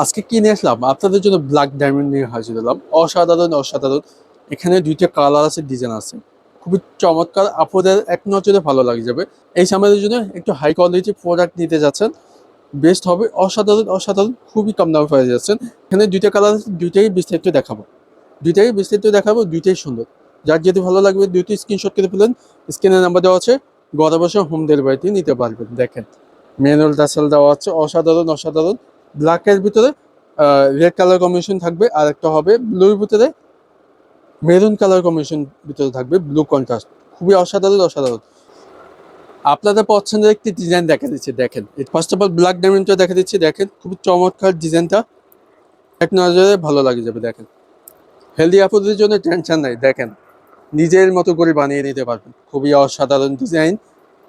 আজকে কিনে আসলাম আপনাদের জন্য ব্ল্যাক ডায়মন্ড নিয়ে হাজির হলাম। অসাধারণ অসাধারণ। এখানে দুইটা কালার আছে, ডিজাইন আছে, খুবই চমৎকার। আপনাদের এক নজরে ভালো লাগে যাবে। এই সামানের জন্য একটু হাই কোয়ালিটি প্রোডাক্ট নিতে যাচ্ছেন, বেস্ট হবে। অসাধারণ অসাধারণ, খুবই কম দামে পেয়ে যাচ্ছেন। এখানে দুইটা কালার আছে, দুইটাই বিস্তারিত দেখাবো। দুইটাই সুন্দর। যার যদি ভালো লাগবে দুইটি স্ক্রিনশট করে ফেলেন। স্ক্রিনের নাম্বার দেওয়া আছে, ঘরে বসে হোম ডেলিভারিতে নিতে পারবেন। দেখেন ম্যানুয়াল টাসেল দেওয়া আছে, অসাধারণ অসাধারণ। ব্ল্যাকের ভিতরে রেড কালার কম্বিনেশন থাকবে, আর একটা হবে ব্লুর ভিতরে মেরুন কালার কম্বিনেশন ভিতরে থাকবে, ব্লু কন্ট্রাস্ট। খুবই অসাধারণ অসাধারণ। আপনাদের পছন্দের একটি ডিজাইন দেখা দিচ্ছে, দেখেন। ফার্স্ট অফ অল ব্ল্যাক ডায়মন্ডটা দেখা দিচ্ছে, দেখেন খুবই চমৎকার ডিজাইনটা, এক নজরে ভালো লাগে যাবে। দেখেন হেলদি আপুদের জন্য টেনশন নাই, দেখেন নিজের মতো করে বানিয়ে নিতে পারবেন। খুবই অসাধারণ ডিজাইন,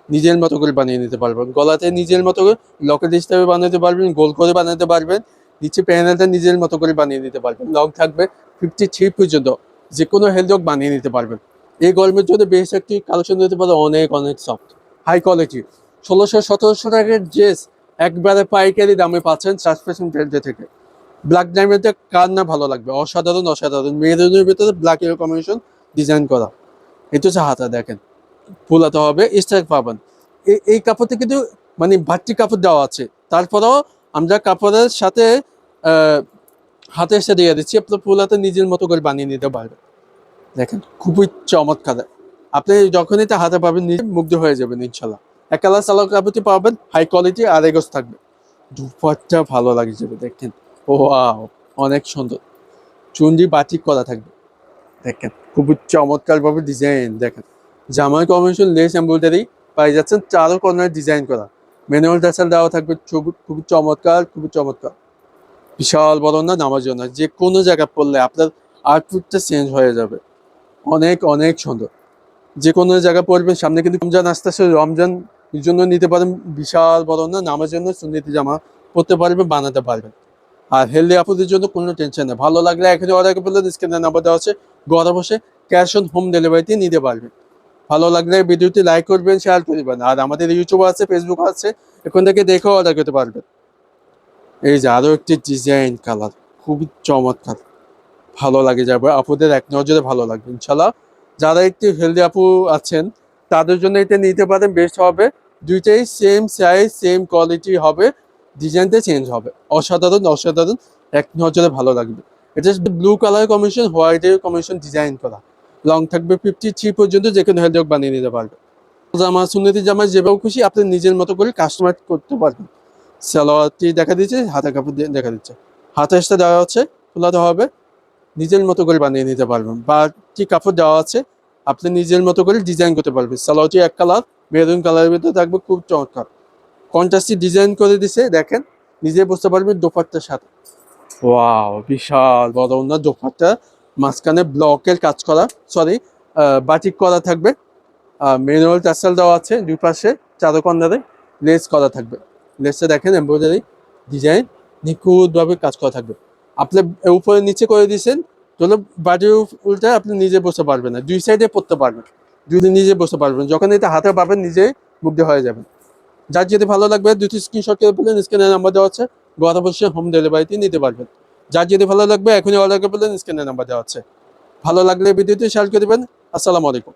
নিজের মতো করে বানিয়ে নিতে পারবেন। গলাতে নিজের মতো করে লকেট হিসেবে বানাতে পারবেন, গোল করে বানাতে পারবেন। নিচে প্যানেলটা নিজের মতো করে বানিয়ে নিতে পারবেন। লং থাকবে 53 পর্যন্ত, যে কোনো হেলদি হোক বানিয়ে নিতে পারবেন। এই গরমের জন্য বেশ একটি কালেকশন দিতে পারে, অনেক অনেক সফট হাই কোয়ালিটি। 1600-1700 টাকার ড্রেস একবারে পাইকারি দামে পাচ্ছেন সাসপেশন ট্রেন্ডে থেকে। ব্ল্যাক ডায়মন্ডটা কার না ভালো লাগবে, অসাধারণ অসাধারণ। মেরুনের ভিতরে ব্ল্যাক এর কম্বিনেশন ডিজাইন করা। এটা হচ্ছে হাতা, দেখেন ফুলাতে হবে, স্ট্রাইক পাবেন। এই কাপড়তে কিন্তু মানে বাড়তি কাপড় দেওয়া আছে, তারপরেও আমরা কাপড়ের সাথে হাতে এসে দিয়ে দিচ্ছি। আপনার ফুলাতে নিজের মতো করে বানিয়ে নিতে পারবেন। দেখেন খুবই চমৎকার। আপনি যখনই এটা হাতে পাবেন নিজে মুগ্ধ হয়ে যাবেন ইনশাল্লাহ। এক কালার সালোয়ার কাপড়টি পাবেন, হাই কোয়ালিটি, আর এগোজ থাকবে। দুপাট্টা ভালো লাগে যাবে, দেখেন ওয়াও, অনেক সুন্দর। চুন্ডি বাটিক করা থাকবে, দেখেন খুবই চমৎকার ভাবে ডিজাইন। দেখেন জামার কম্বিনেশন লেস এমব্রয়ডারি পাই যাচ্ছেন, চারো কর্নার ডিজাইন করা। ম্যানুয়াল টাসেল দেওয়া থাকবে, খুবই চমৎকার, খুবই চমৎকার। বিশাল বড় না, নামার জন্য যে কোনো জায়গায় পড়লে আপনার আউটফিটটা চেঞ্জ হয়ে যাবে। অনেক অনেক সুন্দর। যে কোনো জায়গায় পড়বেন। সামনে কিন্তু রমজান আসতেছে, রমজান জন্য নিতে পারেন। বিশাল বড় না, নামার জন্য সুন্নতি জামা পরতে পারবেন, বানাতে পারবেন। আর হেলদি আপুদের জন্য কোনো টেনশন নেই। ভালো লাগলে এখানে অর্ডার করলে স্ক্রিনে নাম্বার দেওয়া আছে, ঘরে বসে ক্যাশ অন হোম ডেলিভারিতে নিতে পারবেন। ভালো লাগলে ভিডিওটি লাইক করবেন, শেয়ার করবেন। আর আমাদের ইউটিউব আছে, ফেসবুক আছে, এখান থেকে দেখেও অর্ডার করতে পারবেন। এই যে আরো একটি ডিজাইন কালার, খুবই চমৎকার, ভালো লাগে যাবে আপুদের, এক নজরে ভালো লাগবে ইনশাল্লাহ। যারা একটু হেলদি আপু আছেন তাদের জন্য এটা নিতে পারেন, বেস্ট হবে। দুইটাই সেম সাইজ, সেম কোয়ালিটি হবে, ডিজাইনটা চেঞ্জ হবে। অসাধারণ অসাধারণ, এক নজরে ভালো লাগবে। এটা ব্লু কালার কম্বিনেশন, হোয়াইটের কম্বিনেশন ডিজাইন করা। লং থাকবে 53 পর্যন্ত, যে কোনো হেলদি হোক বানিয়ে নিতে পারবে। জামা সুন্নতি জামা যেভাবে খুশি আপনি নিজের মতো করে কাস্টমাইজ করতে পারবেন। সালোয়ারটি দেখা দিচ্ছে, হাতা কাপড় দিয়ে দেখা দিচ্ছে, হাতা এসে দেওয়া হচ্ছে, খোলাতে হবে, নিজের মতো করে বানিয়ে নিতে পারবেন। বা কি কাপড় দেওয়া আছে, আপনি নিজের মতো করে ডিজাইন করতে পারবেন। সালোয়ারটি এক কালার, মেরুন কালারের ভিতরে থাকবে, খুব চমৎকার। কন্ট্রাস্টে ডিজাইন করে দিছে, দেখেন নিজে বুঝতে পারবেন দোপাট্টার সাথে। ওয়াও, বিশাল বড় না দোপাট্টা, মাঝখানে ব্লকের কাজ করা, সরি বাটিক করা থাকবে। ম্যানুয়াল টাসেল দেওয়া আছে দুই পাশে, চারো কর্নারে লেস করা থাকবে। লেসটা দেখেন এমব্রয়ডারি ডিজাইন, নিখুঁতভাবে কাজ করা থাকবে। আপনি উপরে নিচে করে দিয়েছেন, তাহলে বাড়ির উল্টে আপনি নিজে বসতে পারবেন না, দুই সাইডে পড়তে পারবেন। দুই দিন নিজে বসতে পারবেন, যখন এটা হাতে পাবেন নিজেই মুগ্ধ হয়ে যাবেন। যার যদি ভালো লাগবে দুটি স্ক্রিনশট করে ফেলেন, স্ক্রিনের নাম্বার দেওয়া আছে, ঘরে বসে হোম ডেলিভারিতে নিতে পারবেন। যার যদি ভালো লাগবে এখনই অর্ডার করে ফেলেন, স্ক্রিনের নাম্বার দেওয়া আছে। ভালো লাগলে ভিডিওটি শেয়ার করে দেবেন। আসসালামু আলাইকুম।